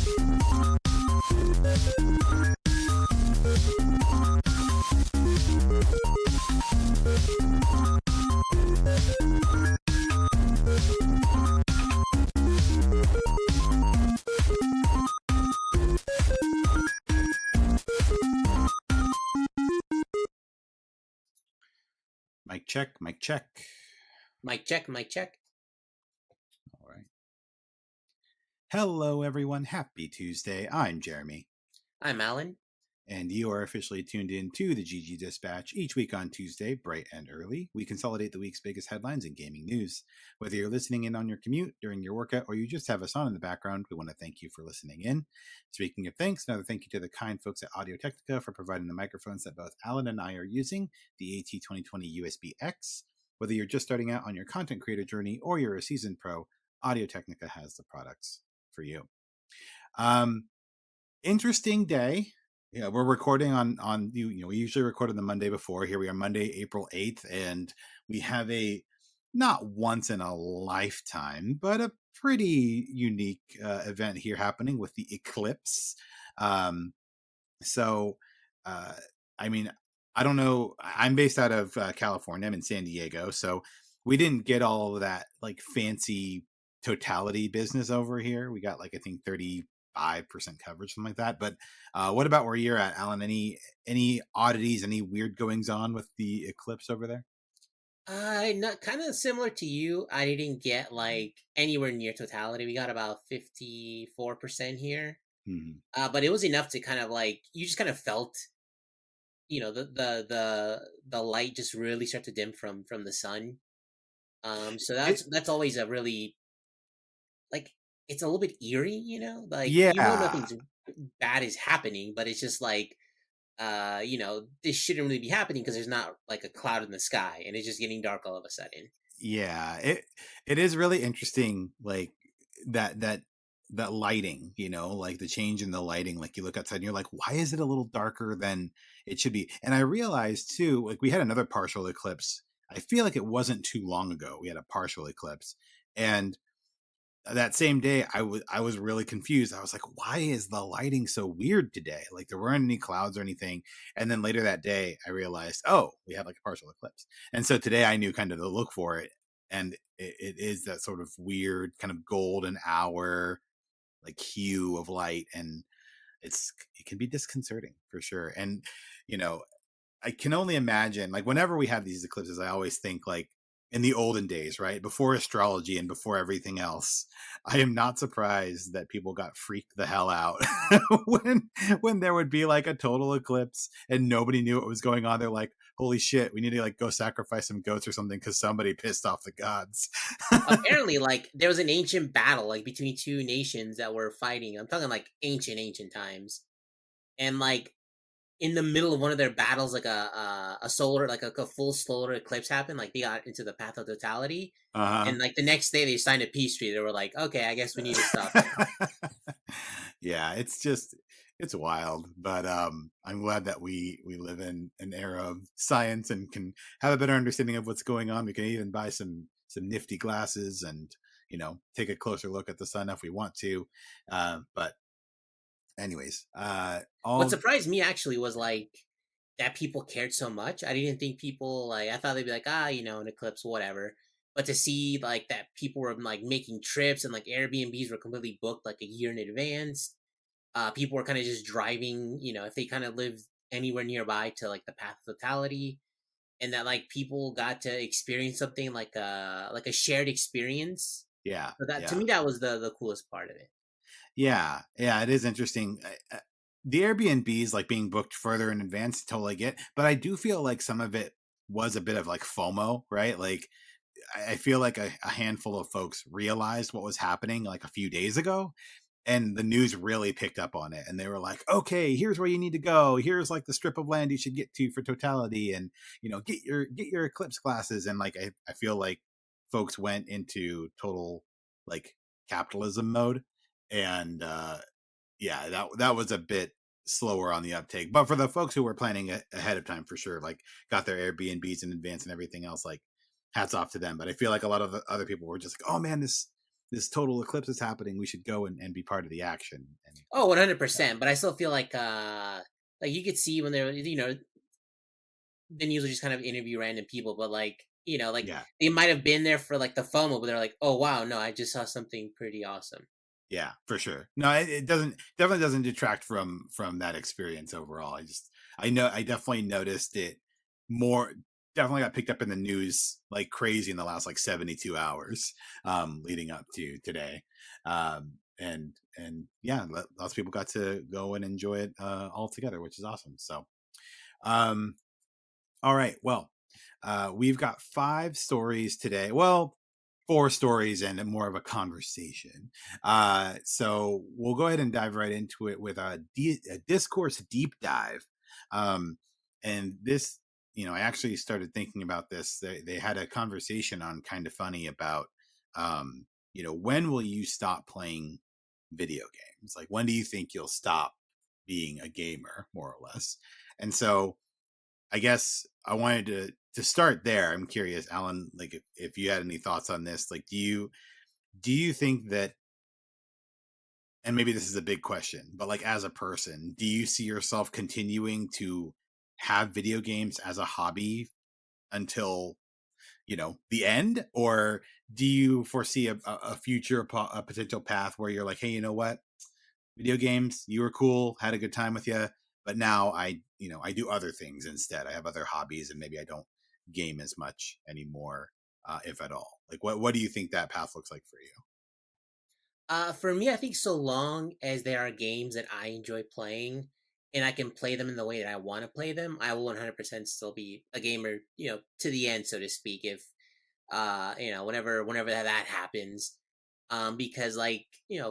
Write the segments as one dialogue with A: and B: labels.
A: Mic check, mic check.
B: Mic check, mic check.
A: All right. Hello, everyone. Happy Tuesday. I'm Jeremy.
B: I'm Alan.
A: And you are officially tuned in to the GG Dispatch. Each week on Tuesday, bright and early, we consolidate the week's biggest headlines in gaming news. Whether you're listening in on your commute, during your workout, or you just have us on in the background, we want to thank you for listening in. Speaking of thanks, another thank you to the kind folks at Audio Technica for providing the microphones that both Alan and I are using, the AT2020 USB-X. Whether you're just starting out on your content creator journey or you're a seasoned pro, Audio Technica has the products for you. Interesting day. Yeah, we're recording on we usually record on the Monday before. Here we are, Monday, April 8th, and we have a not once in a lifetime, but a pretty unique event here happening with the eclipse. I mean, I don't know. I'm based out of California. I'm in San Diego, so we didn't get all of that like fancy totality business over here. We got like, I think 35% coverage, something like that. But what about where you're at, Alan? Any oddities, any weird goings on with the eclipse over there?
B: Not kind of similar to you. I didn't get like anywhere near totality. We got about 54% here.
A: Mm-hmm.
B: But it was enough to kind of like, you just kind of felt, the light just really start to dim from the sun. So that's always a really, like, it's a little bit eerie, like,
A: yeah,
B: nothing's bad is happening, but it's just like, this shouldn't really be happening because there's not like a cloud in the sky and it's just getting dark all of a sudden.
A: Yeah, it is really interesting, like that lighting, like the change in the lighting. Like you look outside and you're like, why is it a little darker than it should be? And I realized too, like we had another partial eclipse. I feel like it wasn't too long ago. We had a partial eclipse, and that same day I was really confused. I was like, why is the lighting so weird today? Like there weren't any clouds or anything. And then later that day I realized, oh, we had like a partial eclipse. And so today I knew kind of to look for it. And it is that sort of weird kind of golden hour like hue of light. And it can be disconcerting for sure. And, I can only imagine, like whenever we have these eclipses, I always think like, in the olden days, right? Before astrology and before everything else, I am not surprised that people got freaked the hell out when there would be like a total eclipse and nobody knew what was going on. They're like, holy shit, we need to like go sacrifice some goats or something because somebody pissed off the gods.
B: Apparently, like there was an ancient battle like between two nations that were fighting. I'm talking like ancient times. And like in the middle of one of their battles, like a solar, like a full solar eclipse happened. Like they got into the path of totality, and like the next day they signed a peace treaty. They were like, okay, I guess we need to stop it.
A: Yeah, it's wild, but I'm glad that we live in an era of science and can have a better understanding of what's going on. We can even buy some nifty glasses and take a closer look at the sun if we want to, but anyways,
B: What surprised me actually was like that people cared so much. I didn't think people like, I thought they'd be like, an eclipse, whatever. But to see like that people were like making trips and like Airbnbs were completely booked like a year in advance. People were kind of just driving, if they kind of lived anywhere nearby to like the path of totality, and that like people got to experience something like a shared experience.
A: Yeah.
B: So that to me that was the coolest part of it.
A: Yeah, it is interesting. The Airbnbs like being booked further in advance, totally get, but I do feel like some of it was a bit of like FOMO, right? Like I feel like a handful of folks realized what was happening like a few days ago, and the news really picked up on it, and they were like, okay, here's where you need to go, here's like the strip of land you should get to for totality, and get your eclipse glasses. And like I feel like folks went into total like capitalism mode, and that was a bit slower on the uptake. But for the folks who were planning ahead of time, for sure, like got their Airbnbs in advance and everything else, like hats off to them. But I feel like a lot of the other people were just like, oh man, this this total eclipse is happening. We should go and be part of the action. And
B: Oh, 100%. But I still feel like you could see when they're, the news will just kind of interview random people, but like
A: yeah,
B: they might have been there for like the FOMO, but they're like, oh wow, no, I just saw something pretty awesome.
A: yeah, for sure. No, it doesn't, definitely doesn't detract from that experience overall. I know I definitely noticed it more. Definitely got picked up in the news like crazy in the last like 72 hours leading up to today. And yeah, lots of people got to go and enjoy it all together, which is awesome. So um all right. Well, we've got 5 stories today. Well, 4 stories and more of a conversation. So we'll go ahead and dive right into it with a discourse deep dive. Um, and this, I actually started thinking about this. They had a conversation on Kind of Funny about, when will you stop playing video games? Like, when do you think you'll stop being a gamer, more or less? And so I guess I wanted to start there. I'm curious, Alan, like if you had any thoughts on this. Like, do you think that, and maybe this is a big question, but like as a person, do you see yourself continuing to have video games as a hobby until the end, or do you foresee a future a potential path where you're like, hey, you know what, video games, you were cool, had a good time with you, but now I do other things instead. I have other hobbies, and maybe I don't game as much anymore, if at all. Like, what do you think that path looks like for you?
B: For me, I think so long as there are games that I enjoy playing and I can play them in the way that I want to play them, I will 100% still be a gamer, to the end, so to speak. If whenever that happens, because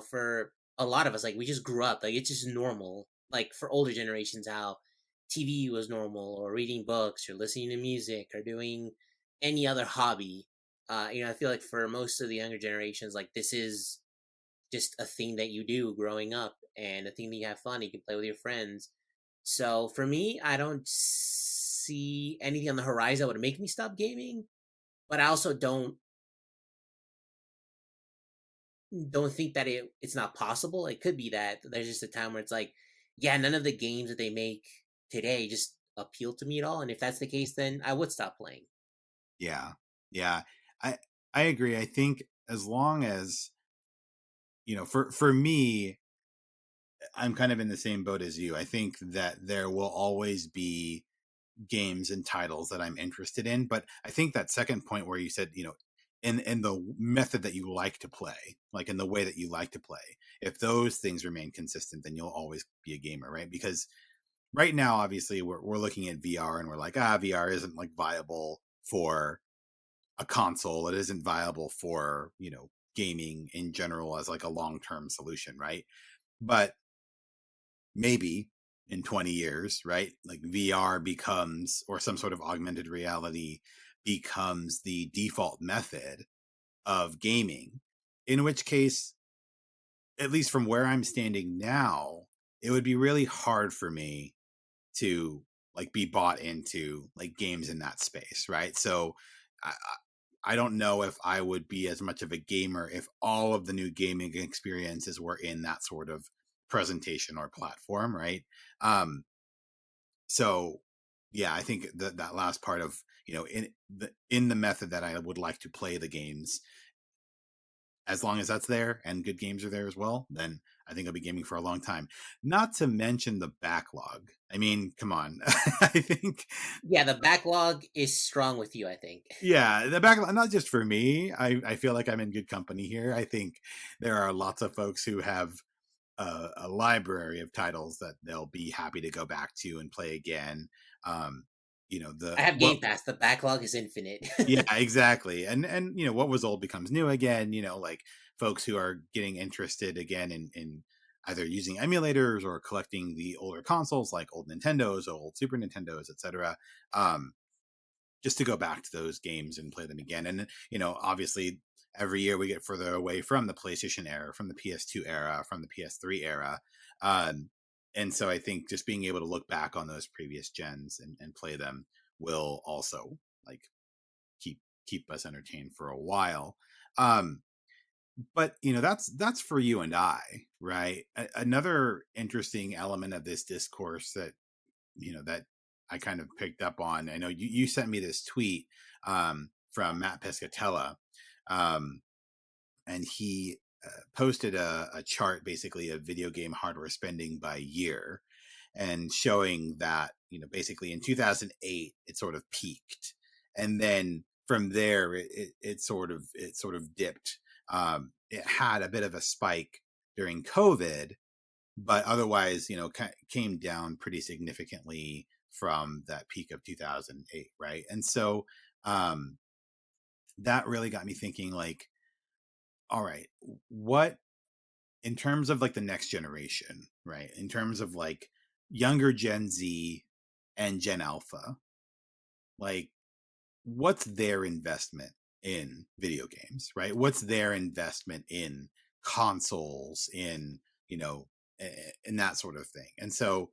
B: for a lot of us, like we just grew up, like it's just normal. Like for older generations, how TV was normal, or reading books, or listening to music, or doing any other hobby. I feel like for most of the younger generations, like this is just a thing that you do growing up and a thing that you have fun. You can play with your friends. So for me, I don't see anything on the horizon that would make me stop gaming, but I also don't think that it's not possible. It could be that there's just a time where it's like, yeah, none of the games that they make today just appeal to me at all. And if that's the case, then I would stop playing.
A: Yeah, yeah, I I agree. I think as long as for me, I'm kind of in the same boat as you. I think that there will always be games and titles that I'm interested in. But I think that second point where you said, in the method that you like to play, like in the way that you like to play, if those things remain consistent, then you'll always be a gamer, right? Because right now, obviously, we're looking at VR and we're like, VR isn't like viable for a console. It isn't viable for, gaming in general as like a long-term solution, right? But maybe in 20 years, right? Like VR becomes, or some sort of augmented reality becomes the default method of gaming, in which case, at least from where I'm standing now, it would be really hard for me to like be bought into like games in that space, right? So I don't know if I would be as much of a gamer if all of the new gaming experiences were in that sort of presentation or platform, right? Um, so yeah, I think that last part of in the method that I would like to play the games, as long as that's there and good games are there as well, then I think I'll be gaming for a long time. Not to mention the backlog. I mean, come on. I think,
B: Yeah, the backlog is strong with you, I think.
A: yeah, the backlog, not just for me. I feel like I'm in good company here. I think there are lots of folks who have a library of titles that they'll be happy to go back to and play again. Um,
B: I have
A: what
B: Game Pass. The backlog is infinite.
A: Yeah, exactly. And what was old becomes new again, like folks who are getting interested again in either using emulators or collecting the older consoles like old Nintendos, old Super Nintendos, etc. Um, just to go back to those games and play them again. And obviously every year we get further away from the PlayStation era, from the PS2 era, from the PS3 era. Um, and so I think just being able to look back on those previous gens and play them will also like keep us entertained for a while. Um, but that's for you and I, right? Another interesting element of this discourse that I kind of picked up on. I know you sent me this tweet from Matt Pescatella, um, and he posted a chart basically of video game hardware spending by year, and showing that basically in 2008 it sort of peaked, and then from there it sort of dipped. It had a bit of a spike during COVID, but otherwise, came down pretty significantly from that peak of 2008, right? And so um, that really got me thinking, like, all right, what in terms of like the next generation, right? In terms of like younger Gen Z and Gen Alpha, like, what's their investment in video games, right? What's their investment in consoles, you know, in that sort of thing? And so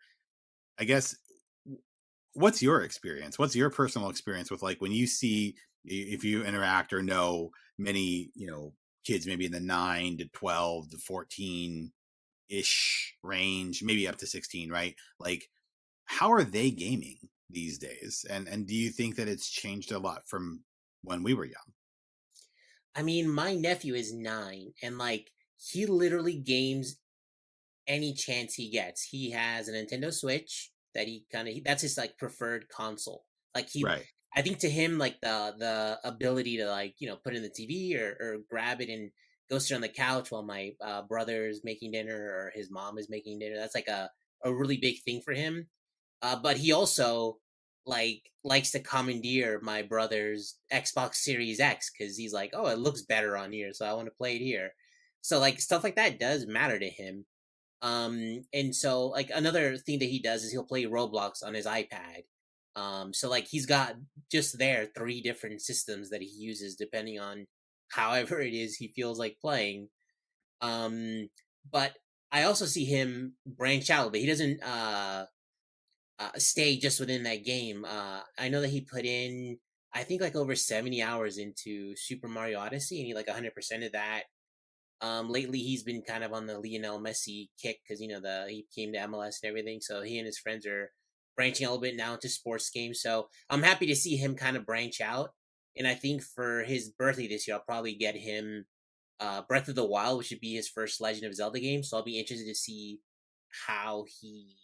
A: I guess, what's your experience? What's your personal experience with, like, when you see, if you interact or know many, kids maybe in the 9 to 12 to 14 ish range, maybe up to 16, right? Like, how are they gaming these days? And do you think that it's changed a lot from when we were young?
B: I mean, my nephew is 9 and like he literally games any chance he gets. He has a Nintendo Switch that he kind of that's his like preferred console. Like he
A: Right.
B: I think to him like the ability to like, put in the TV or grab it and go sit on the couch while my brother is making dinner or his mom is making dinner. That's like a really big thing for him. But he also like likes to commandeer my brother's Xbox Series X because he's like, oh, it looks better on here, so I want to play it here. So like stuff like that does matter to him. And so like another thing that he does is he'll play Roblox on his iPad. So like he's got just there three different systems that he uses depending on however it is he feels like playing. But I also see him branch out, but he doesn't stay just within that game. I know that he put in, I think, like over 70 hours into Super Mario Odyssey, and he like 100% of that. Lately he's been kind of on the Lionel Messi kick because the he came to MLS and everything. So he and his friends are branching a little bit now into sports games. So I'm happy to see him kind of branch out. And I think for his birthday this year, I'll probably get him Breath of the Wild, which would be his first Legend of Zelda game. So I'll be interested to see how he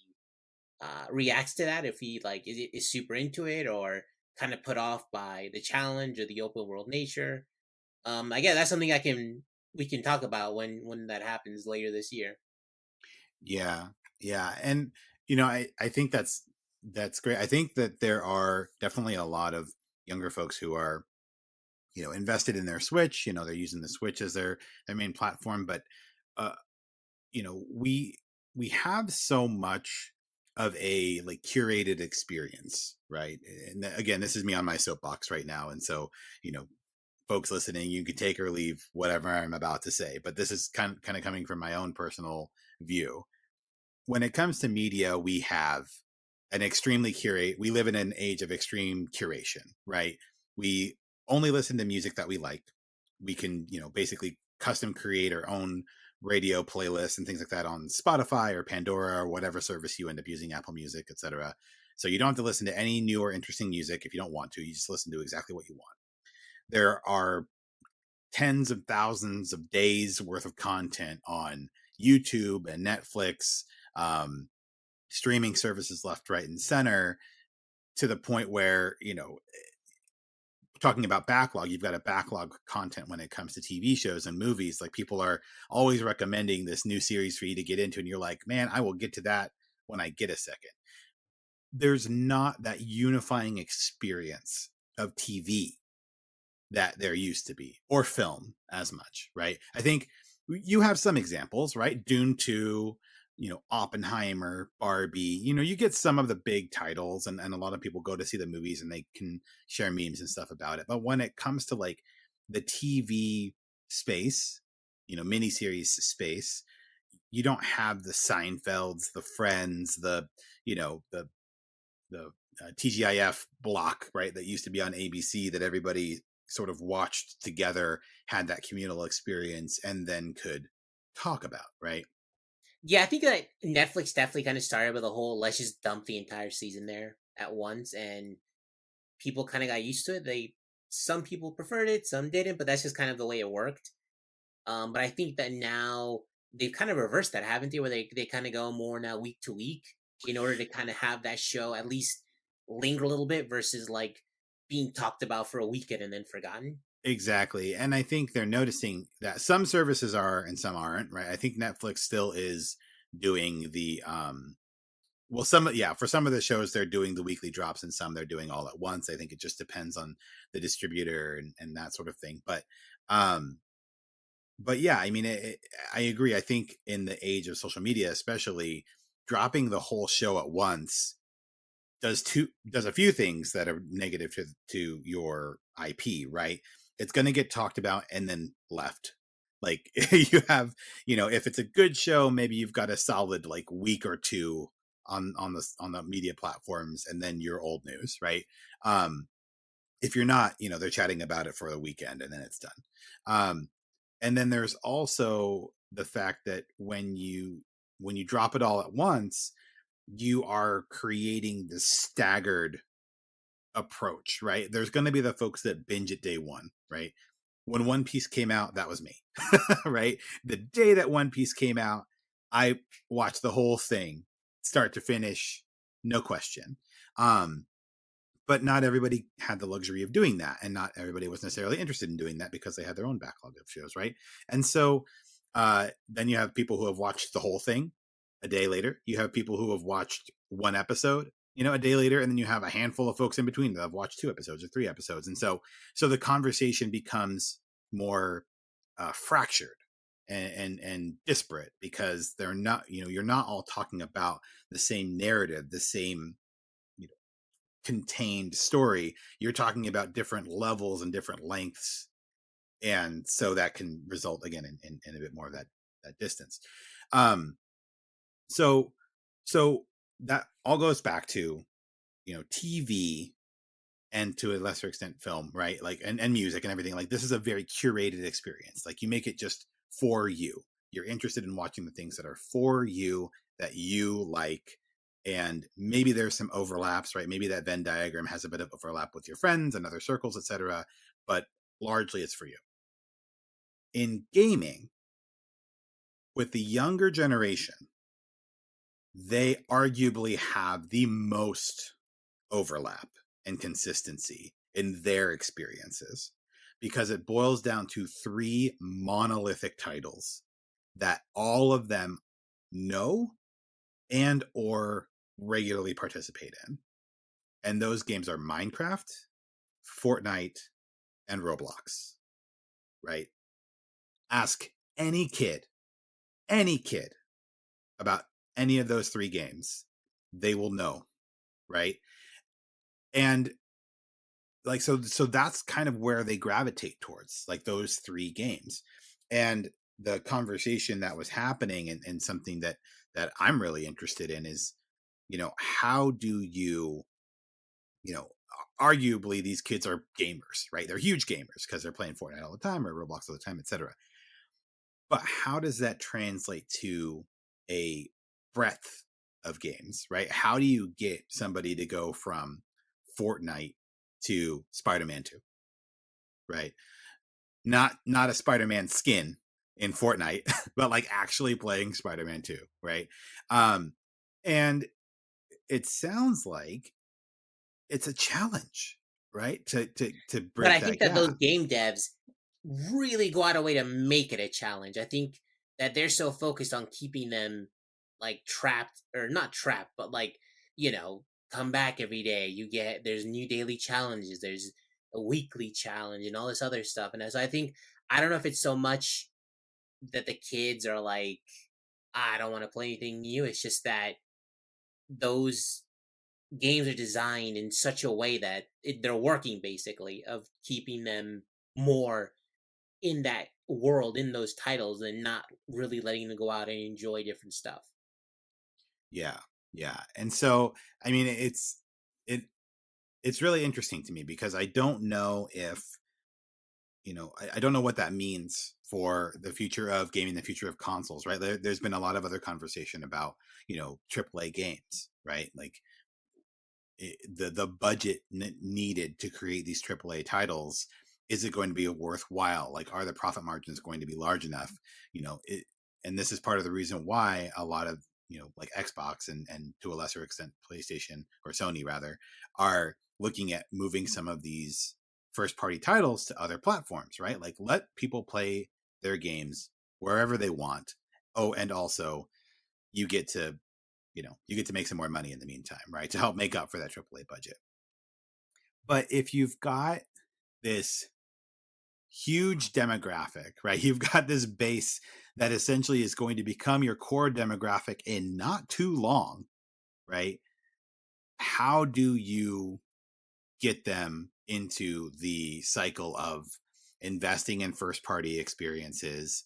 B: reacts to that. If he like is super into it or kind of put off by the challenge or the open world nature. I guess that's something I can we can talk about when that happens later this year.
A: Yeah. Yeah. And I think that's great. I think that there are definitely a lot of younger folks who are invested in their Switch. They're using the Switch as their main platform, but uh we have so much of a like curated experience, right? And again, this is me on my soapbox right now, and so you know folks listening, you could take or leave whatever I'm about to say, but this is kind of coming from my own personal view. When it comes to media, we have an extremely curate. We live in an age of extreme curation, right? We only listen to music that we like. We can, basically custom create our own radio playlists and things like that on Spotify or Pandora or whatever service you end up using, Apple Music, etc. So you don't have to listen to any new or interesting music if you don't want to. You just listen to exactly what you want. There are tens of thousands of days worth of content on YouTube and Netflix, streaming services left, right, and center, to the point where, talking about backlog, you've got a backlog content when it comes to TV shows and movies. Like, people are always recommending this new series for you to get into, and you're like, man, I will get to that when I get a second. There's not that unifying experience of TV that there used to be, or film as much, right? I think you have some examples, right? Dune 2, Oppenheimer, Barbie, you get some of the big titles, and a lot of people go to see the movies and they can share memes and stuff about it. But when it comes to like the TV space, miniseries space, you don't have the Seinfelds, the Friends, the TGIF block, right? That used to be on ABC that everybody sort of watched together, had that communal experience, and then could talk about, right?
B: Yeah, I think that Netflix definitely kind of started with a whole let's just dump the entire season there at once, and people kind of got used to it. Some people preferred it, some didn't, but that's just kind of the way it worked. But I think that now they've kind of reversed that, haven't they? Where they kind of go more now week to week in order to kind of have that show at least linger a little bit versus like being talked about for a weekend and then forgotten.
A: Exactly. And I think they're noticing that some services are and some aren't, right? I think Netflix still is doing the well, some, yeah, for some of the shows they're doing the weekly drops, and some they're doing all at once. I think it just depends on the distributor and that sort of thing. Um but yeah, I mean, I agree. I think in the age of social media, especially, dropping the whole show at once does a few things that are negative to your IP, right? It's going to get talked about and then left. Like you have, if it's a good show, maybe you've got a solid like week or two on the media platforms, and then you're old news, right? Um, if you're not, they're chatting about it for the weekend and then it's done. Um, and then there's also the fact that when you drop it all at once, you are creating this staggered approach, right? There's going to be the folks that binge at day one, right? When One Piece came out, that was me, right? The day that One Piece came out, I watched the whole thing, start to finish, no question. Um, but not everybody had the luxury of doing that, and not everybody was necessarily interested in doing that because they had their own backlog of shows, right? And so then you have people who have watched the whole thing a day later. You have people who have watched one episode, a day later, and then you have a handful of folks in between that have watched 2 episodes or 3 episodes. And so the conversation becomes more fractured and disparate, because they're not, you're not all talking about the same narrative, the same contained story. You're talking about different levels and different lengths, and so that can result again in a bit more of that distance. um so so that all goes back to TV, and to a lesser extent film, right? Like, and music and everything. Like, this is a very curated experience. Like, you make it just for you. You're interested in watching the things that are for you, that you like. And maybe there's some overlaps, right? Maybe that Venn diagram has a bit of overlap with your friends and other circles, etc. But largely it's for you. In gaming, with the younger generation, they arguably have the most overlap and consistency in their experiences, because it boils down to three monolithic titles that all of them know and or regularly participate in. And those games are Minecraft, Fortnite, and Roblox, right? Ask any kid about any of those three games. They will know, right? And like, so that's kind of where they gravitate towards, like those three games. And the conversation that was happening, and something that I'm really interested in is, how do you know arguably these kids are gamers, right? They're huge gamers because they're playing Fortnite all the time or Roblox all the time, etc. But how does that translate to a breadth of games, right? How do you get somebody to go from Fortnite to Spider-Man 2, right? Not a Spider-Man skin in Fortnite, but like actually playing Spider-Man 2, right? Um and it sounds like it's a challenge, right? To
B: But
A: bridge
B: I
A: that
B: think that those
A: gap.
B: game devs really go out of way to make it a challenge. I think that they're so focused on keeping them like trapped, or not trapped, but like, you know, come back every day. There's new daily challenges, there's a weekly challenge and all this other stuff. And so I think, I don't know if it's so much that the kids are like, I don't want to play anything new. It's just that those games are designed in such a way that they're working basically of keeping them more in that world, in those titles, and not really letting them go out and enjoy different stuff.
A: Yeah. Yeah. And so, I mean, it it's really interesting to me, because I don't know if I don't know what that means for the future of gaming, the future of consoles, right? There's been a lot of other conversation about, AAA games, right? Like the budget needed to create these AAA titles, is it going to be worthwhile? Like, are the profit margins going to be large enough? And this is part of the reason why a lot of, like Xbox and to a lesser extent PlayStation, or Sony rather, are looking at moving some of these first party titles to other platforms, right? Like, let people play their games wherever they want. Oh, and also you get to make some more money in the meantime, right? To help make up for that AAA budget. But if you've got this huge demographic, right? You've got this base that essentially is going to become your core demographic in not too long, right? How do you get them into the cycle of investing in first party experiences,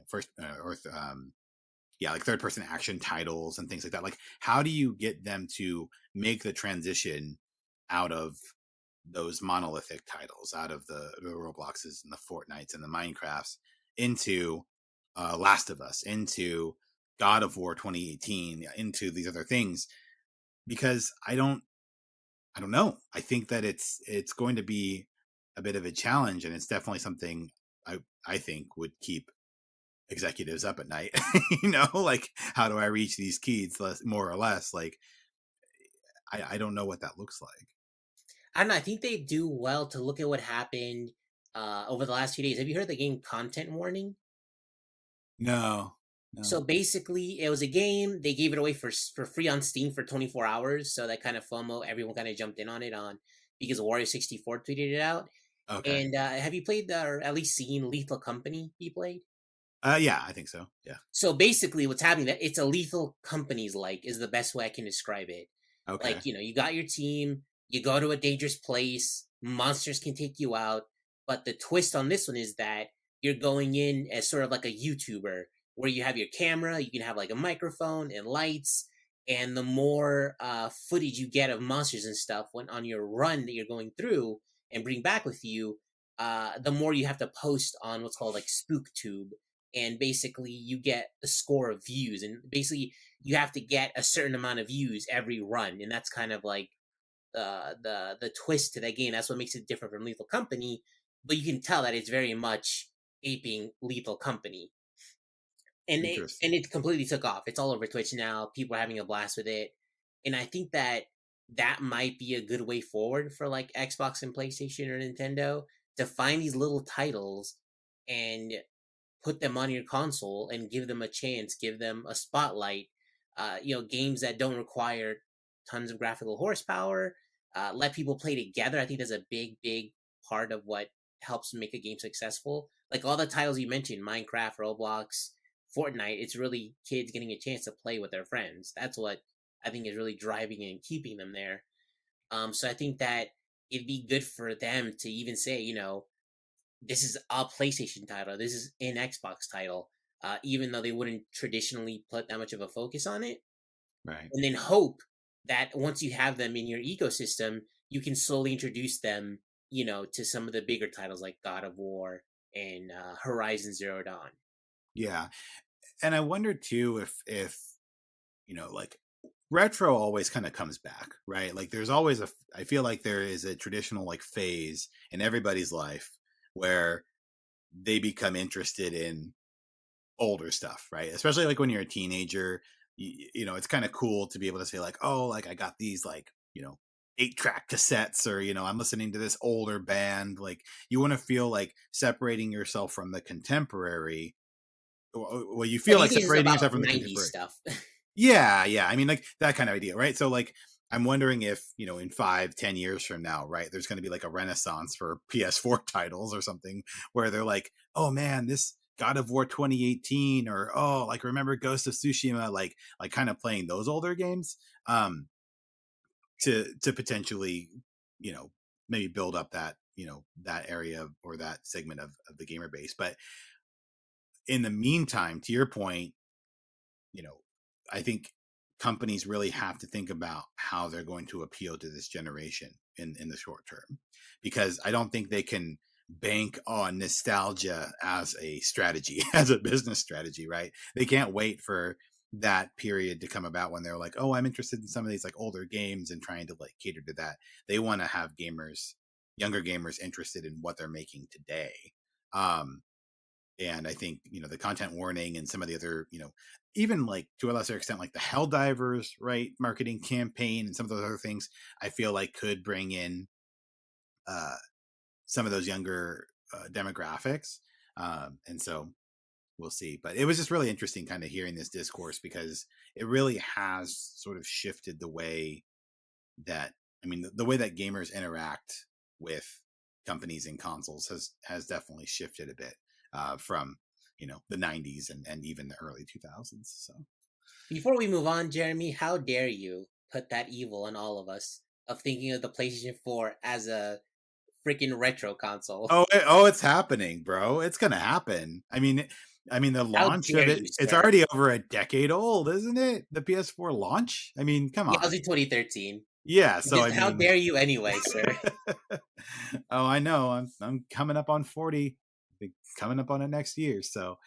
A: first or like third person action titles and things like that? Like, how do you get them to make the transition out of those monolithic titles, out of the Robloxes and the Fortnites and the Minecrafts, into Last of Us, into God of War 2018, into these other things? Because I don't know. I think that it's going to be a bit of a challenge, and it's definitely something I think would keep executives up at night. Like, how do I reach these kids, more or less? Like, I don't know what that looks like.
B: I don't know. I think they do well to look at what happened over the last few days. Have you heard the game Content Warning?
A: No,
B: So
A: no.
B: basically, it was a game. They gave it away for free on Steam for 24 hours. So that kind of FOMO, everyone kind of jumped in on it on because Wario64 tweeted it out.
A: Okay.
B: And have you played or at least seen Lethal Company be played?
A: Yeah, I think so. Yeah.
B: So basically, what's happening that it's a Lethal Companies like is the best way I can describe it.
A: Okay.
B: Like you got your team, you go to a dangerous place, monsters can take you out, but the twist on this one is that you're going in as sort of like a YouTuber, where you have your camera, you can have like a microphone and lights, and the more footage you get of monsters and stuff when on your run that you're going through and bring back with you, the more you have to post on what's called like SpookTube, and basically you get a score of views, and basically you have to get a certain amount of views every run, and that's kind of like the twist to that game. That's what makes it different from Lethal Company, but you can tell that it's very much aping Lethal Company, and
A: Interesting.
B: it completely took off. It's all over Twitch now. People are having a blast with it, and I think that that might be a good way forward for like Xbox and PlayStation or Nintendo to find these little titles and put them on your console and give them a chance, give them a spotlight. Games that don't require tons of graphical horsepower, let people play together. I think that's a big, big part of what helps make a game successful. Like all the titles you mentioned, Minecraft, Roblox, Fortnite, it's really kids getting a chance to play with their friends. That's what I think is really driving and keeping them there. So I think that it'd be good for them to even say, this is a PlayStation title, this is an Xbox title, even though they wouldn't traditionally put that much of a focus on it,
A: Right.
B: and then hope that once you have them in your ecosystem, you can slowly introduce them, to some of the bigger titles like God of War and Horizon Zero Dawn.
A: Yeah. And I wonder too if like, retro always kind of comes back, right? Like, there's always I feel like there is a traditional like phase in everybody's life where they become interested in older stuff, right? Especially like when you're a teenager, it's kind of cool to be able to say like, oh, like I got these like, 8-track cassettes, or, I'm listening to this older band. Like, you want to feel like separating yourself from the contemporary. Well, you
B: But
A: feel
B: do you
A: like
B: think it's
A: separating
B: about
A: yourself from the
B: 90s
A: contemporary.
B: stuff?
A: Yeah, yeah. I mean, like that kind of idea, right? So, like, I'm wondering if, in 5, 10 years from now, right, there's going to be like a renaissance for PS4 titles or something, where they're like, oh man, this God of War 2018, or oh, like, remember Ghost of Tsushima, like kind of playing those older games, to potentially, you know, maybe build up that, that area or that segment of the gamer base. But in the meantime, to your point, you know, I think companies really have to think about how they're going to appeal to this generation in the short term, because I don't think they can bank on nostalgia as a strategy, as a business strategy, right? They can't wait for that period to come about when they're like, oh, I'm interested in some of these like older games and trying to like cater to that. They want to have gamers, younger gamers interested in what they're making today. Um, and I think, the content warning and some of the other, even like to a lesser extent, like the Helldivers, right, marketing campaign and some of those other things, I feel like could bring in uh, some of those younger demographics. And so we'll see. But it was just really interesting kind of hearing this discourse because it really has sort of shifted the way that, the way that gamers interact with companies and consoles has definitely shifted a bit from, the 90s and even the early 2000s. So.
B: Before we move on, Jeremy, how dare you put that evil on all of us of thinking of the PlayStation 4 as a freaking retro console?
A: Oh, it's happening, bro. It's gonna happen. The
B: How
A: launch of
B: dare
A: it,
B: you,
A: it's
B: sir?
A: already over a decade old, isn't it? The PS4 launch? Come
B: Yeah, I was
A: on.
B: in 2013.
A: Yeah, so
B: Just how dare you anyway, sir?
A: oh, I know. I'm coming up on 40. Be coming up on it next year. So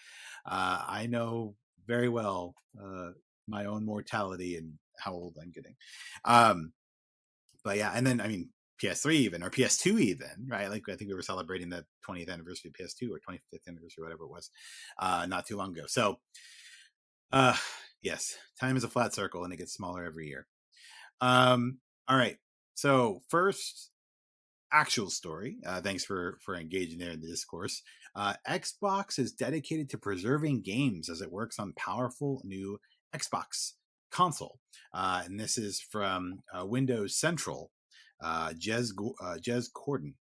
A: I know very well my own mortality and how old I'm getting. Um, but yeah, and then PS3 even or PS2 even, right? Like I think we were celebrating the 20th anniversary of PS2 or 25th anniversary, whatever it was, not too long ago. So uh yes, time is a flat circle and it gets smaller every year. All right. So first actual story. Thanks for engaging there in the discourse. Xbox is dedicated to preserving games as it works on powerful new Xbox console, and this is from Windows Central. Jez Corden.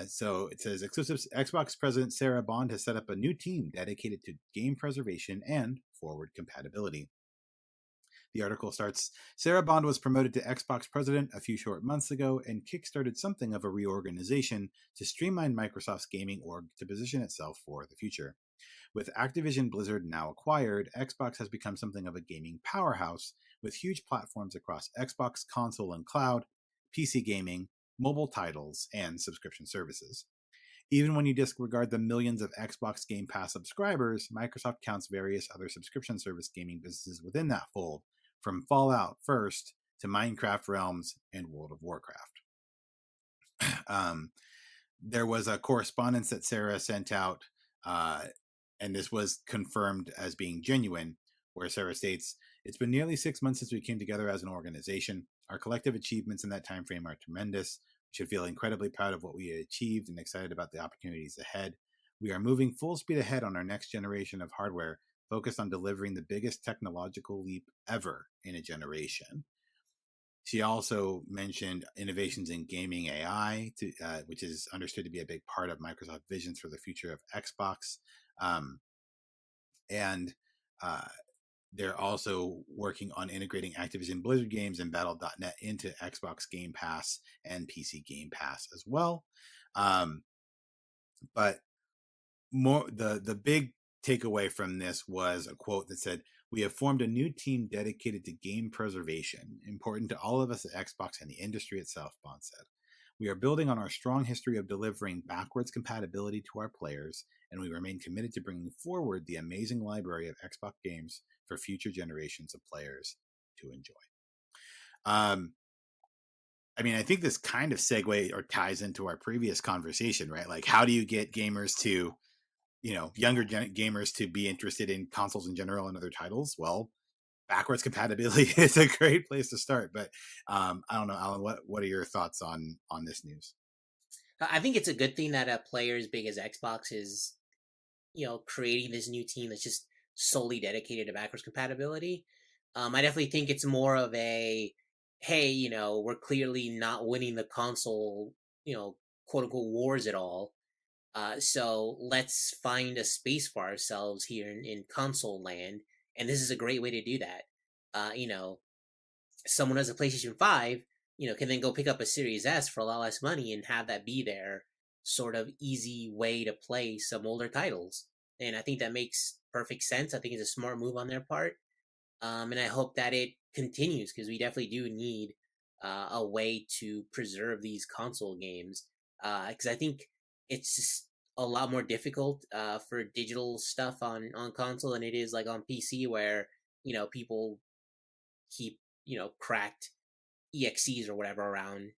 A: So it says exclusive Xbox president Sarah Bond has set up a new team dedicated to game preservation and forward compatibility. The article starts Sarah Bond was promoted to Xbox president a few short months ago and kickstarted something of a reorganization to streamline Microsoft's gaming org to position itself for the future. With Activision Blizzard now acquired, Xbox has become something of a gaming powerhouse with huge platforms across Xbox console and cloud, PC gaming, mobile titles, and subscription services. Even when you disregard the millions of Xbox Game Pass subscribers, Microsoft counts various other subscription service gaming businesses within that fold, from Fallout First to Minecraft Realms and World of Warcraft. um, there was a correspondence that Sarah sent out, and this was confirmed as being genuine, where Sarah states, "It's been nearly 6 months since we came together as an organization. Our collective achievements in that time frame are tremendous. We should feel incredibly proud of what we achieved and excited about the opportunities ahead. We are moving full speed ahead on our next generation of hardware, focused on delivering the biggest technological leap ever in a generation." She also mentioned innovations in gaming AI, which is understood to be a big part of Microsoft visions for the future of Xbox. Um, and uh, they're also working on integrating Activision Blizzard games and Battle.net into Xbox Game Pass and PC Game Pass as well. Um, but the big takeaway from this was a quote that said, "We have formed a new team dedicated to game preservation, important to all of us at Xbox and the industry itself," Bond said. "We are building on our strong history of delivering backwards compatibility to our players, and we remain committed to bringing forward the amazing library of Xbox games for future generations of players to enjoy." Um, I think this kind of segue or ties into our previous conversation, right? Like, how do you get gamers to younger gamers to be interested in consoles in general and other titles? Well, backwards compatibility is a great place to start. But I don't know, Alan, what are your thoughts on this news?
B: I think it's a good thing that a player as big as Xbox is, creating this new team that's just solely dedicated to backwards compatibility. I definitely think it's more of a, hey, we're clearly not winning the console, quote unquote wars at all. So let's find a space for ourselves here in console land, and this is a great way to do that. Someone has a PlayStation 5, can then go pick up a Series S for a lot less money and have that be their sort of easy way to play some older titles. And I think that makes perfect sense. I think it's a smart move on their part. And I hope that it continues because we definitely do need a way to preserve these console games. Because I think it's just a lot more difficult for digital stuff on console than it is like on PC, where people keep cracked exes or whatever around,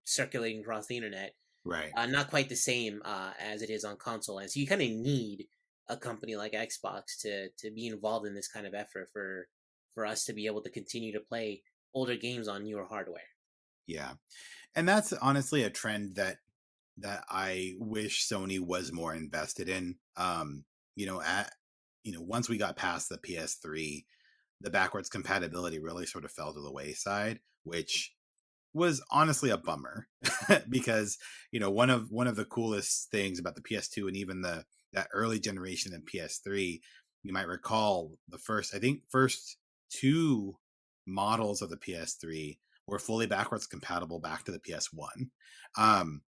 B: circulating across the internet.
A: Right.
B: Not quite the same as it is on console, and so you kind of need a company like Xbox to be involved in this kind of effort for us to be able to continue to play older games on newer hardware.
A: Yeah. And that's honestly a trend that I wish Sony was more invested in. At once we got past the PS3, the backwards compatibility really sort of fell to the wayside, which was honestly a bummer because one of the coolest things about the PS2 and even the that early generation of PS3, you might recall the first two models of the PS3 were fully backwards compatible back to the PS1. Um,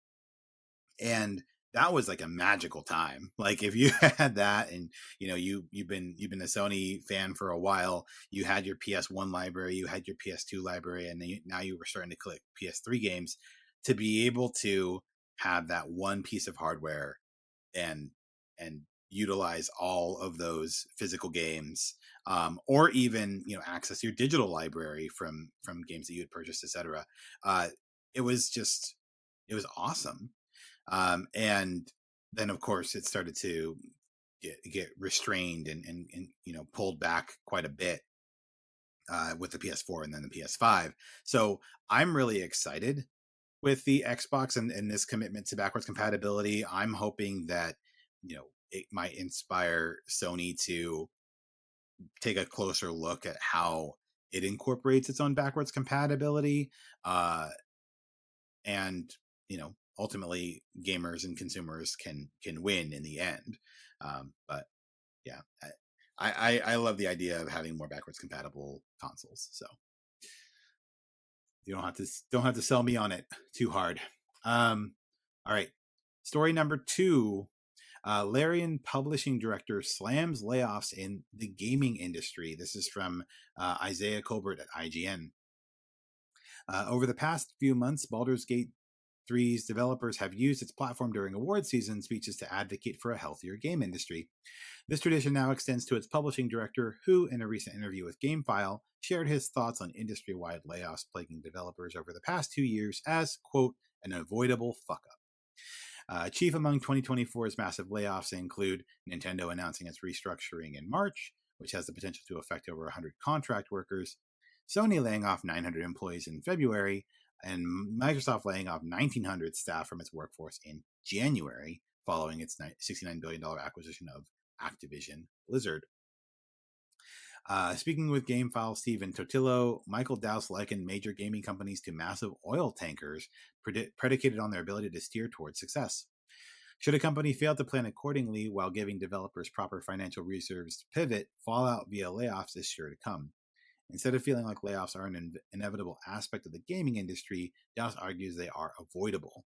A: and that was like a magical time. Like if you had that, and you've been a Sony fan for a while, you had your PS1 library, you had your PS2 library, and then now you were starting to click PS3 games, to be able to have that one piece of hardware and and utilize all of those physical games, or even access your digital library from games that you had purchased, etc. uh it was just, it was awesome. And then of course it started to get restrained and pulled back quite a bit with the PS4 and then the PS5. So I'm really excited with the Xbox and this commitment to backwards compatibility. I'm hoping that it might inspire Sony to take a closer look at how it incorporates its own backwards compatibility, uh, and ultimately gamers and consumers can win in the end. But yeah, I love the idea of having more backwards compatible consoles. So you don't have to sell me on it too hard. All right, story number 2. Larian Publishing Director slams layoffs in the gaming industry. This is from Isaiah Colbert at IGN. Over the past few months, Baldur's Gate 3's developers have used its platform during award season speeches to advocate for a healthier game industry. This tradition now extends to its publishing director, who, in a recent interview with GameFile, shared his thoughts on industry-wide layoffs plaguing developers over the past 2 years as, quote, an avoidable fuck-up. Chief among 2024's massive layoffs include Nintendo announcing its restructuring in March, which has the potential to affect over 100 contract workers, Sony laying off 900 employees in February, and Microsoft laying off 1,900 staff from its workforce in January, following its $69 billion acquisition of Activision Blizzard. Speaking with GameFile Stephen Totillo, Michael Dowse likened major gaming companies to massive oil tankers predicated on their ability to steer towards success. Should a company fail to plan accordingly while giving developers proper financial reserves to pivot, fallout via layoffs is sure to come. Instead of feeling like layoffs are an inevitable aspect of the gaming industry, Dowse argues they are avoidable.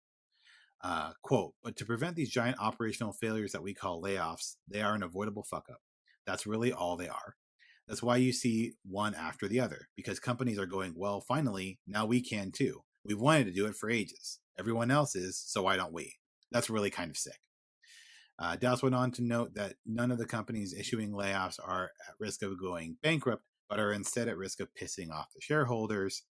A: Quote, but to prevent these giant operational failures that we call layoffs, they are an avoidable fuck up. That's really all they are. That's why you see one after the other, because companies are going, well, finally, now we can too. We've wanted to do it for ages. Everyone else is, so why don't we? That's really kind of sick. Dowse went on to note that none of the companies issuing layoffs are at risk of going bankrupt, but are instead at risk of pissing off the shareholders.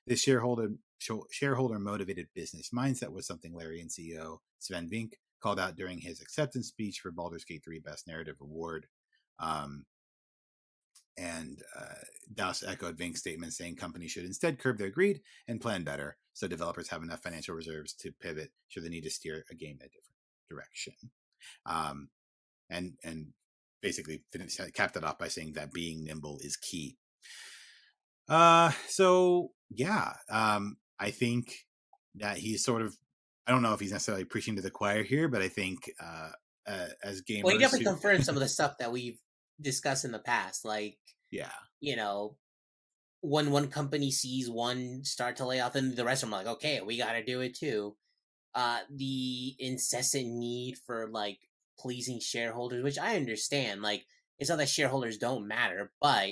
A: This shareholder motivated business mindset was something Larian CEO Sven Vink called out during his acceptance speech for Baldur's Gate 3 Best Narrative Award. And Dowse echoed Vink's statement, saying companies should instead curb their greed and plan better, so developers have enough financial reserves to pivot should they need to steer a game in a different direction. And basically capped it off by saying that being nimble is key. So yeah, I think that he's sort of, I don't know if he's necessarily preaching to the choir here, but I think as
B: Well, he
A: gamers
B: definitely
A: who,
B: confirmed some of the stuff that we've discussed in the past, like
A: yeah,
B: you know when one company sees one start to lay off, and the rest of them are like, okay, we got to do it too. The incessant need for like pleasing shareholders, which I understand. Like, it's not that shareholders don't matter, but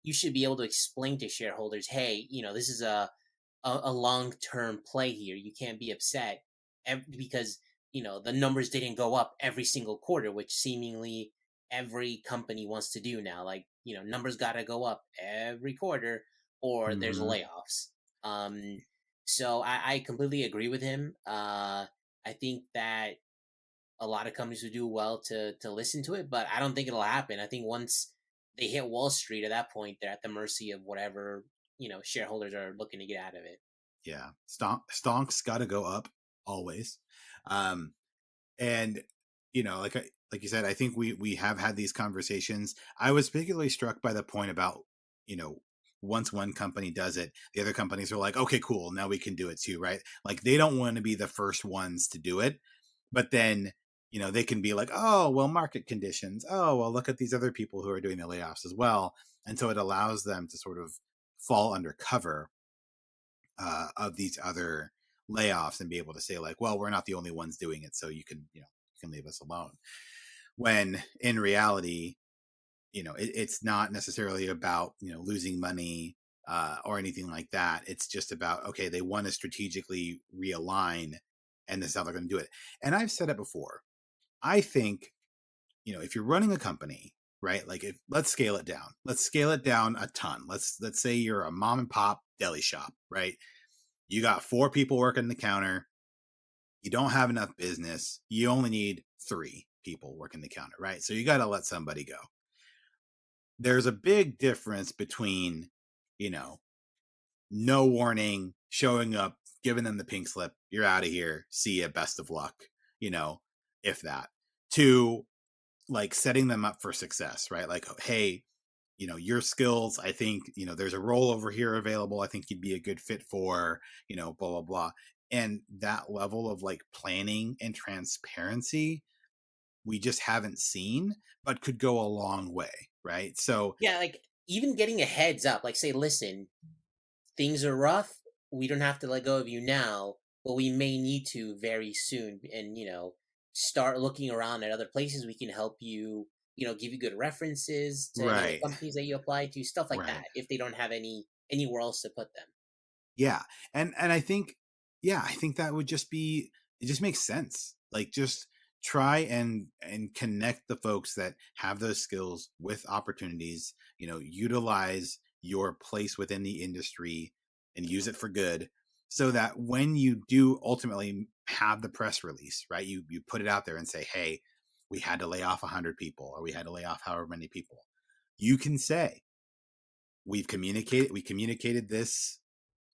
B: you should be able to explain to shareholders, hey, this is a long term play here. You can't be upset because the numbers didn't go up every single quarter, which seemingly every company wants to do now. Like, numbers got to go up every quarter or there's
A: Hmm.
B: layoffs. Um, so I completely agree with him. I think that a lot of companies would do well to listen to it, but I don't think it'll happen. I think once they hit Wall Street, at that point, they're at the mercy of whatever shareholders are looking to get out of it.
A: Yeah, stonks got to go up always. Um, and like you said, I think we have had these conversations. I was particularly struck by the point about you know once one company does it, the other companies are like, okay, cool, now we can do it too, right? Like they don't want to be the first ones to do it, but then they can be like, oh well, market conditions, oh well, look at these other people who are doing the layoffs as well, and so it allows them to sort of fall under cover of these other layoffs and be able to say like, well, we're not the only ones doing it, so you can leave us alone. When in reality, it's not necessarily about losing money or anything like that. It's just about, okay, they want to strategically realign, and this is how they're going to do it. And I've said it before. I think if you're running a company, right, like if let's scale it down, let's scale it down a ton. Let's say you're a mom and pop deli shop, right? You got 4 people working the counter. You don't have enough business. You only need 3 people working the counter, right? So you got to let somebody go. There's a big difference between, you know, no warning, showing up, giving them the pink slip, you're out of here, see ya, best of luck, you know, if that, to like setting them up for success, right? Like, hey, your skills, I think, there's a role over here available, I think you'd be a good fit for, blah blah blah. And that level of like planning and transparency we just haven't seen, but could go a long way, right? So
B: Yeah, like even getting a heads up, like say, listen, things are rough. We don't have to let go of you now, but we may need to very soon. And start looking around at other places we can help you. Give you good references to any other
A: right,
B: companies that you apply to, stuff like
A: right,
B: that. If they don't have anywhere else to put them.
A: yeah. And I think, yeah, I think that would just be, it just makes sense, like just try and connect the folks that have those skills with opportunities, utilize your place within the industry and use it for good, so that when you do ultimately have the press release, right, you put it out there and say, hey, we had to lay off 100 people, or we had to lay off however many people, you can say, we communicated this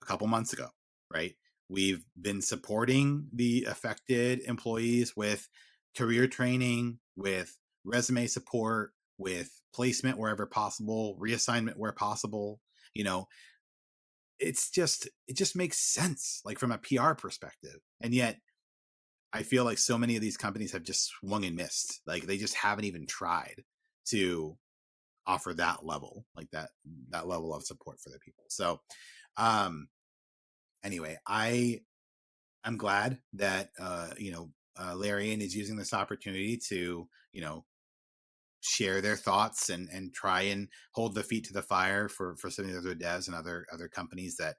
A: a couple months ago, right? We've been supporting the affected employees with career training, with resume support, with placement wherever possible, reassignment where possible. You know, it just makes sense, like from a PR perspective. And yet, I feel like so many of these companies have just swung and missed. Like they just haven't even tried to offer that level, like that level of support for the people. So, um, anyway, I'm glad that Larian is using this opportunity to share their thoughts and try and hold the feet to the fire for some of the other devs and other companies that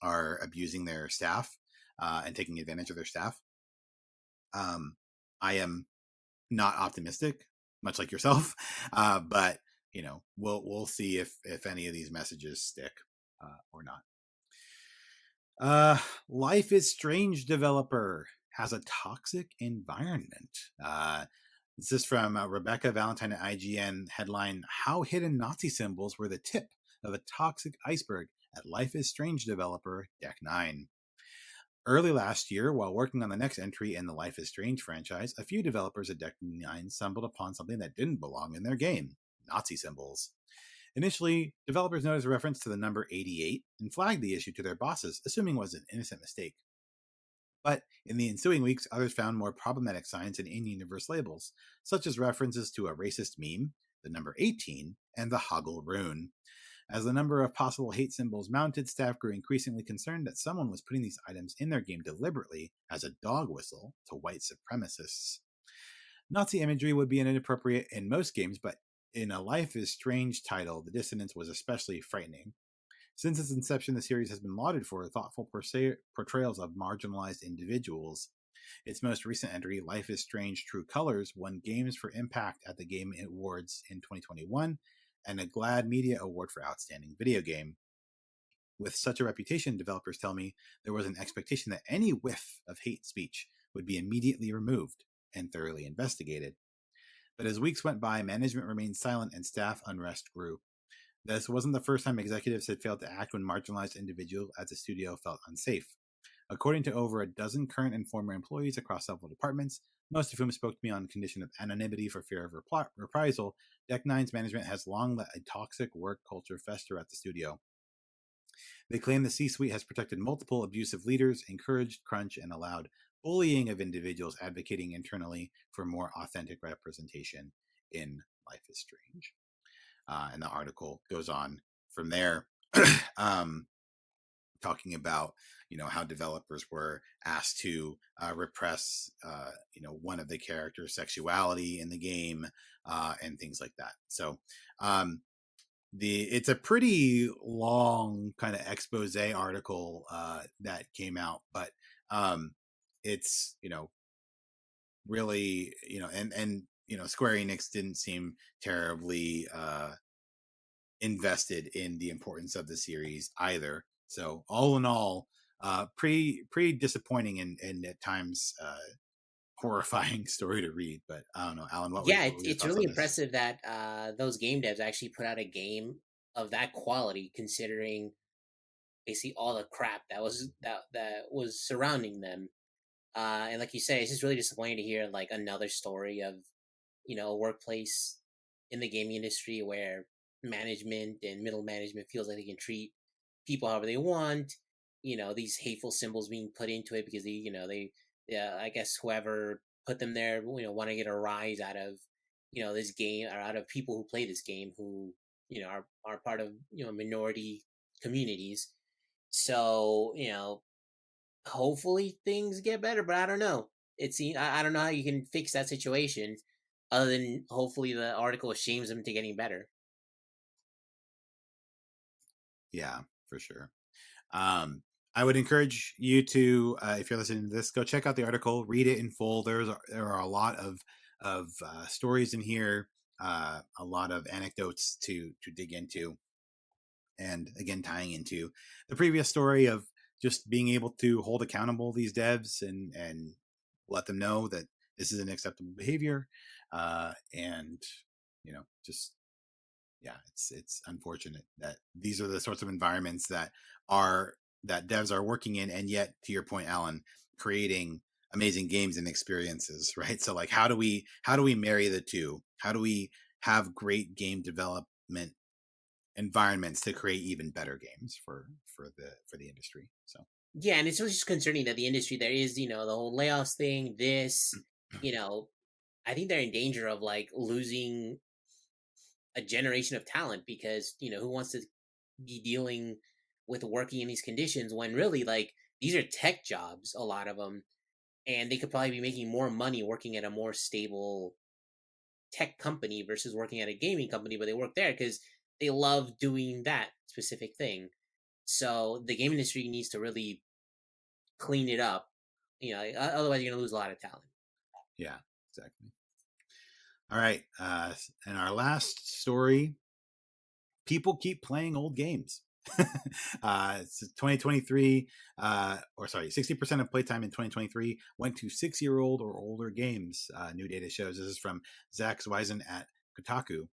A: are abusing their staff and taking advantage of their staff. I am not optimistic, much like yourself, but we'll see if any of these messages stick or not. Uh, Life is Strange developer has a toxic environment. This is from Rebecca Valentine at IGN. Headline: How hidden Nazi symbols were the tip of a toxic iceberg at Life is Strange developer Deck 9. Early last year, while working on the next entry in the Life is Strange franchise, a few developers at Deck 9 stumbled upon something that didn't belong in their game: Nazi symbols. Initially, developers noticed a reference to the number 88 and flagged the issue to their bosses, assuming it was an innocent mistake. But in the ensuing weeks, others found more problematic signs and in-universe labels, such as references to a racist meme, the number 18, and the Hoggle rune. As the number of possible hate symbols mounted, staff grew increasingly concerned that someone was putting these items in their game deliberately as a dog whistle to white supremacists. Nazi imagery would be inappropriate in most games, but in a Life is Strange title, the dissonance was especially frightening. Since its inception, the series has been lauded for thoughtful portrayals of marginalized individuals. Its most recent entry, Life is Strange True Colors, won Games for Impact at the Game Awards in 2021 and a GLAAD Media Award for Outstanding Video Game. With such a reputation, developers tell me, there was an expectation that any whiff of hate speech would be immediately removed and thoroughly investigated. But as weeks went by, management remained silent and staff unrest grew. This wasn't the first time executives had failed to act when marginalized individuals at the studio felt unsafe. According to over a dozen current and former employees across several departments, most of whom spoke to me on condition of anonymity for fear of reprisal, Deck Nine's management has long let a toxic work culture fester at the studio. They claim the C-suite has protected multiple abusive leaders, encouraged crunch, and allowed bullying of individuals advocating internally for more authentic representation in Life is Strange. And the article goes on from there, talking about how developers were asked to repress one of the characters' sexuality in the game and things like that. So it's a pretty long kind of expose article that came out, but it's really and Square Enix didn't seem terribly invested in the importance of the series either. So all in all, pretty disappointing and at times horrifying story to read. But I don't know, Alan,
B: Yeah,
A: what were your
B: it's
A: thoughts
B: really
A: on this?
B: impressive that those game devs actually put out a game of that quality, considering basically all the crap that was surrounding them. And like you say, it's just really disappointing to hear like another story of a workplace in the gaming industry where management and middle management feels like they can treat people however they want. These hateful symbols being put into it because they yeah, I guess whoever put them there, want to get a rise out of this game, or out of people who play this game who are part of minority communities. So hopefully things get better, but I don't know. I don't know how you can fix that situation other than hopefully the article shames them to getting better.
A: Yeah, for sure. I would encourage you to, if you're listening to this, go check out the article, read it in full. There are a lot of stories in here, a lot of anecdotes to dig into, and again tying into the previous story of just being able to hold accountable these devs and let them know that this is an acceptable behavior, and just yeah, it's unfortunate that these are the sorts of environments are that devs are working in, and yet, to your point, Alan, creating amazing games and experiences, right? So like, how do we marry the two? How do we have great game development environments to create even better games for the industry? So
B: Yeah, and it's just concerning that the industry there is, the whole layoffs thing, you know, I think they're in danger of like losing a generation of talent because, who wants to be dealing with working in these conditions when really like these are tech jobs, a lot of them, and they could probably be making more money working at a more stable tech company versus working at a gaming company, but they work there because they love doing that specific thing. So the game industry needs to really clean it up. Otherwise you're gonna lose a lot of talent.
A: yeah, exactly. All right, and our last story: people keep playing old games. It's 2023, or sorry, 60% of playtime in 2023 went to 6-year-old or older games. New data shows. This is from Zach Zweisen at Kotaku.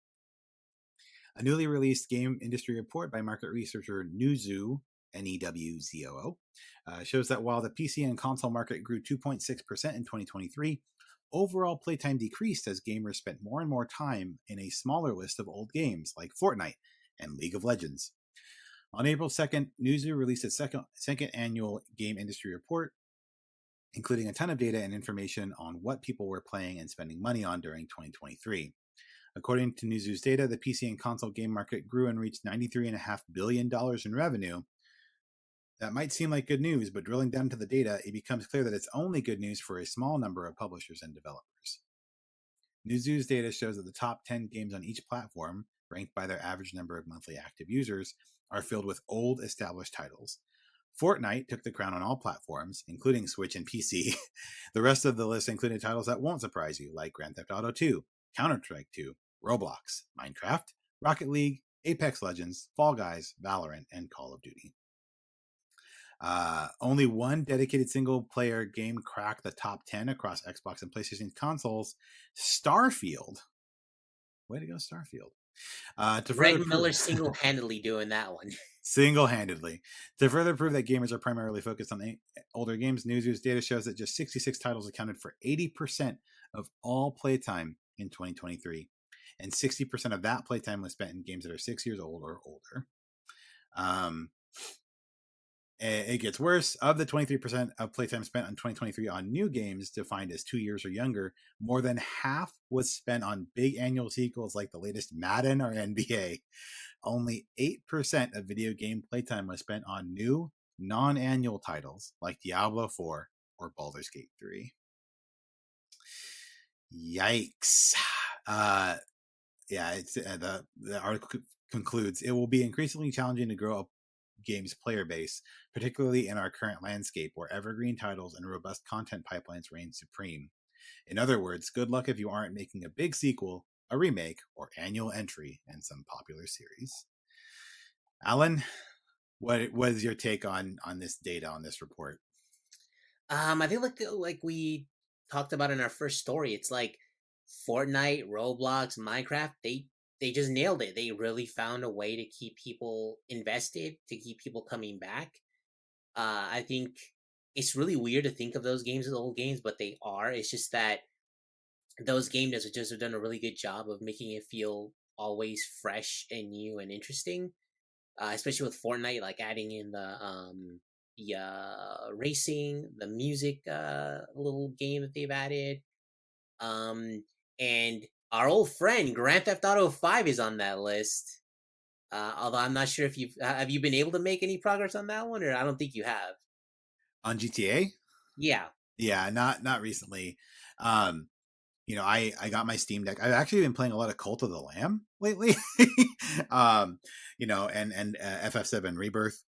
A: A newly released game industry report by market researcher Newzoo, Newzoo, shows that while the PC and console market grew 2.6% in 2023, overall playtime decreased as gamers spent more and more time in a smaller list of old games like Fortnite and League of Legends. On April 2nd, Newzoo released its second annual game industry report, including a ton of data and information on what people were playing and spending money on during 2023. According to Newzoo's data, the PC and console game market grew and reached $93.5 billion in revenue. That might seem like good news, but drilling down to the data, it becomes clear that it's only good news for a small number of publishers and developers. Newzoo's data shows that the top 10 games on each platform, ranked by their average number of monthly active users, are filled with old, established titles. Fortnite took the crown on all platforms, including Switch and PC. The rest of the list included titles that won't surprise you, like Grand Theft Auto 2, Counter-Strike 2, Roblox, Minecraft, Rocket League, Apex Legends, Fall Guys, Valorant, and Call of Duty. Only one dedicated single-player game cracked the top 10 across Xbox and PlayStation consoles, Starfield. Way to go, Starfield. To
B: Greg
A: further
B: Miller
A: prove
B: single-handedly doing that one.
A: single-handedly to further prove that gamers are primarily focused on older games, Newzoo's data shows that just 66 titles accounted for 80% of all playtime in 2023, and 60% of that playtime was spent in games that are 6 years old or older. It gets worse. Of the 23% of playtime spent on 2023 on new games defined as 2 years or younger, more than half was spent on big annual sequels like the latest Madden or NBA. Only 8% of video game playtime was spent on new, non-annual titles like Diablo 4 or Baldur's Gate 3. Yikes. It's the article concludes, it will be increasingly challenging to grow a game's player base, particularly in our current landscape where evergreen titles and robust content pipelines reign supreme. In other words, good luck if you aren't making a big sequel, a remake, or annual entry in some popular series. Alan, what was your take on this data, on this report?
B: I think like we talked about in our first story, it's like Fortnite, Roblox, Minecraft, they just nailed it. They really found a way to keep people invested, to keep people coming back. I think it's really weird to think of those games as old games, but they are. It's just that those games just have done a really good job of making it feel always fresh and new and interesting. Especially with Fortnite, like adding in the racing, the music little game that they've added. And our old friend Grand Theft Auto 5 is on that list. Although I'm not sure if have you been able to make any progress on that one, or I don't think you have.
A: On GTA?
B: Yeah.
A: Yeah, not recently. Um, I got my Steam Deck. I've actually been playing a lot of Cult of the Lamb lately. And FF7 Rebirth.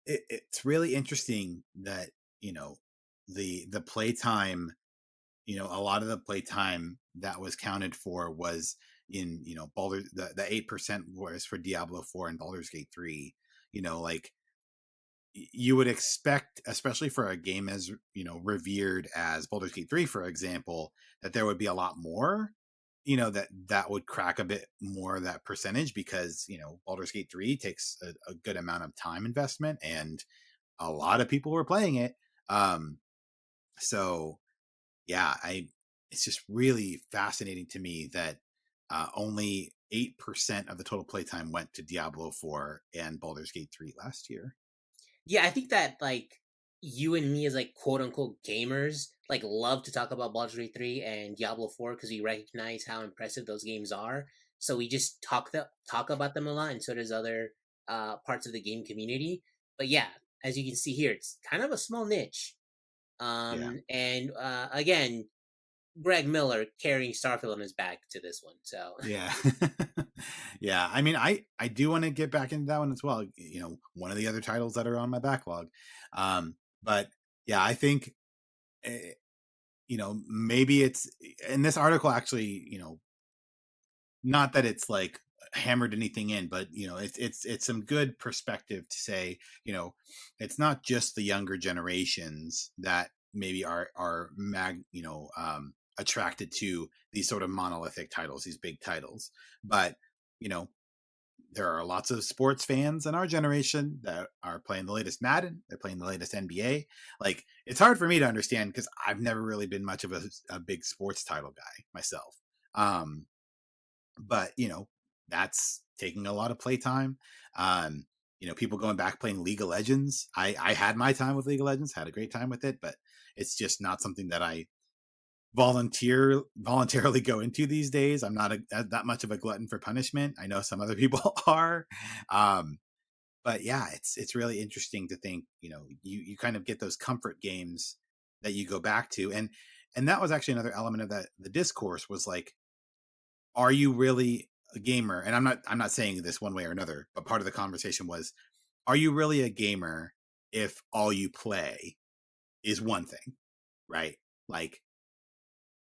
A: It's really interesting that, the playtime, a lot of the playtime that was counted for was in, Baldur, the 8% was for Diablo 4 and Baldur's Gate 3. Like, you would expect, especially for a game as revered as Baldur's Gate 3, for example, that there would be a lot more, that would crack a bit more of that percentage, because Baldur's Gate 3 takes a good amount of time investment, and a lot of people were playing it. So yeah, it's just really fascinating to me that only 8% of the total playtime went to Diablo 4 and Baldur's Gate 3 last year.
B: Yeah, I think that like you and me as like quote unquote gamers like love to talk about Baldur's Gate 3 and Diablo 4 because we recognize how impressive those games are. So we just talk about them a lot, and so does other parts of the game community. But yeah, as you can see here, it's kind of a small niche.
A: Yeah.
B: And again, Greg Miller carrying Starfield on his back to this one. So
A: Yeah. Yeah. I mean, I do want to get back into that one as well. One of the other titles that are on my backlog. But yeah, I think, maybe it's in this article actually, not that it's like hammered anything in, but it's some good perspective to say, it's not just the younger generations that maybe are attracted to these sort of monolithic titles, these big titles, but you know there are lots of sports fans in our generation that are playing the latest Madden. They're playing the latest NBA. Like, it's hard for me to understand because I've never really been much of a big sports title guy myself. Um, but that's taking a lot of playtime. People going back playing League of Legends. I had my time with League of Legends, had a great time with it, but it's just not something that I voluntarily go into these days. I'm not that much of a glutton for punishment. I know some other people are. But yeah, it's really interesting to think, you kind of get those comfort games that you go back to. And that was actually another element of that. The discourse was like, are you really a gamer? And I'm not saying this one way or another, but part of the conversation was, are you really a gamer if all you play is one thing, right? Like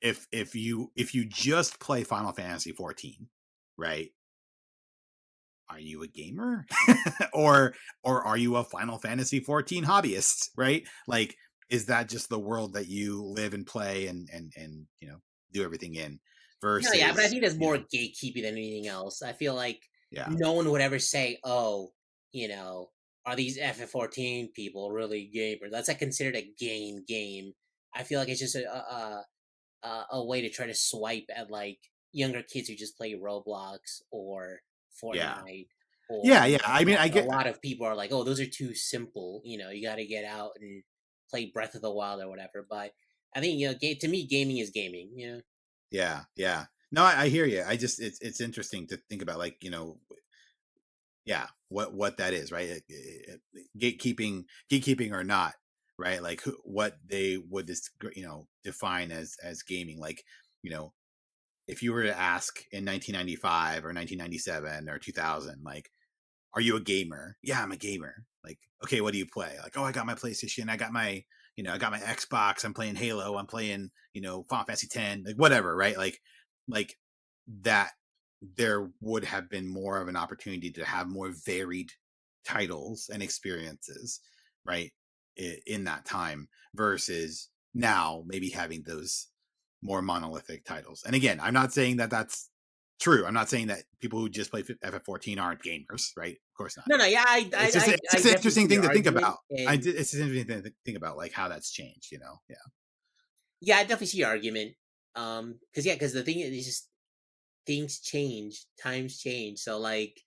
A: if you just play Final Fantasy 14, right? Are you a gamer? or or are you a Final Fantasy 14 hobbyist, right? Like is that just the world that you live and play and do everything in
B: No, yeah, but I
A: versus,
B: think there's more gatekeeping than anything else. I feel like
A: yeah.
B: no one would ever say, "Oh, you know, are these FF14 people really gamers?" That's like considered a game. I feel like it's just a way to try to swipe at like younger kids who just play Roblox or
A: Yeah.
B: Fortnite,
A: Yeah,
B: or
A: yeah. I mean,
B: yeah,
A: I
B: a
A: get
B: lot of people are like, "Oh, those are too simple." You got to get out and play Breath of the Wild or whatever. But I think to me, gaming is gaming.
A: yeah, yeah. No, I hear you. I just it's interesting to think about like, yeah, what that is, right? Gatekeeping or not, right? Like what they would just define as gaming. Like, you know, if you were to ask in 1995 or 1997 or 2000, like, are you a gamer? Yeah, I'm a gamer. Like, okay, what do you play? Like, oh, I got my PlayStation, I got my Xbox, I'm playing Halo, I'm playing, Final Fantasy 10, like whatever, right? Like that there would have been more of an opportunity to have more varied titles and experiences, right? In that time versus now maybe having those more monolithic titles. And again, I'm not saying that that's true. I'm not saying that people who just play FF14 aren't gamers, right? Of course not.
B: No, no, yeah,
A: It's
B: I
A: just an
B: definitely
A: interesting
B: see
A: thing
B: your
A: to think
B: argument,
A: about.
B: and
A: It's just an interesting thing to think about, like how that's changed. Yeah,
B: yeah, I definitely see your argument. Because the thing is just things change, times change. So like,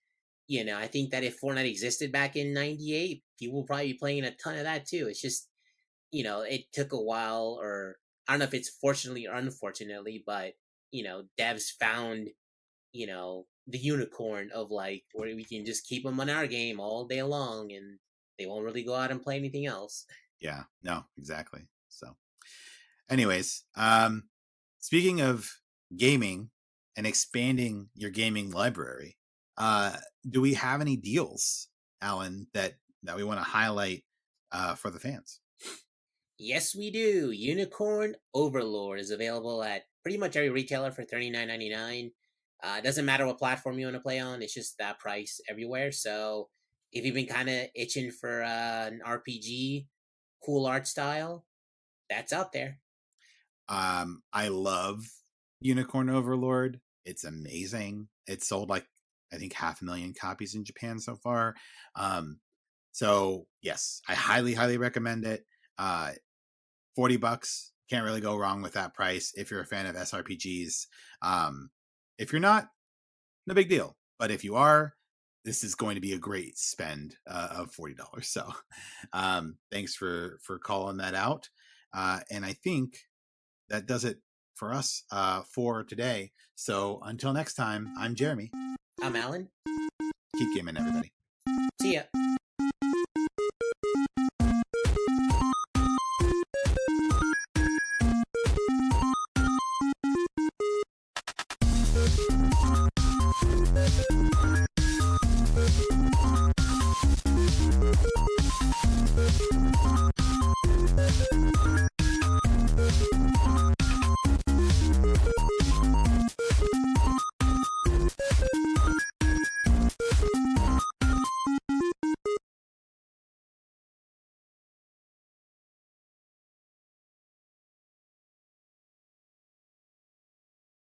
B: I think that if Fortnite existed back in '98, people would probably be playing a ton of that too. It's just it took a while, or I don't know if it's fortunately or unfortunately, but devs found the unicorn of like where we can just keep them on our game all day long, and they won't really go out and play anything else.
A: yeah. No, exactly. So, anyways, speaking of gaming and expanding your gaming library, uh, do we have any deals, Alan, that we want to highlight for the fans?
B: Yes, we do. Unicorn Overlord is available at pretty much every retailer for $39.99. It doesn't matter what platform you want to play on; it's just that price everywhere. So, if you've been kind of itching for an RPG, cool art style, that's out there.
A: I love Unicorn Overlord. It's amazing. It's sold like I think 500,000 copies in Japan so far. Um, so yes, I highly recommend it. 40 bucks, can't really go wrong with that price if you're a fan of SRPGs. If you're not, no big deal. But if you are, this is going to be a great spend of $40. So thanks for calling that out. And I think that does it for us for today. So until next time, I'm Jeremy.
B: I'm Alan.
A: Keep gaming, everybody.
B: See ya.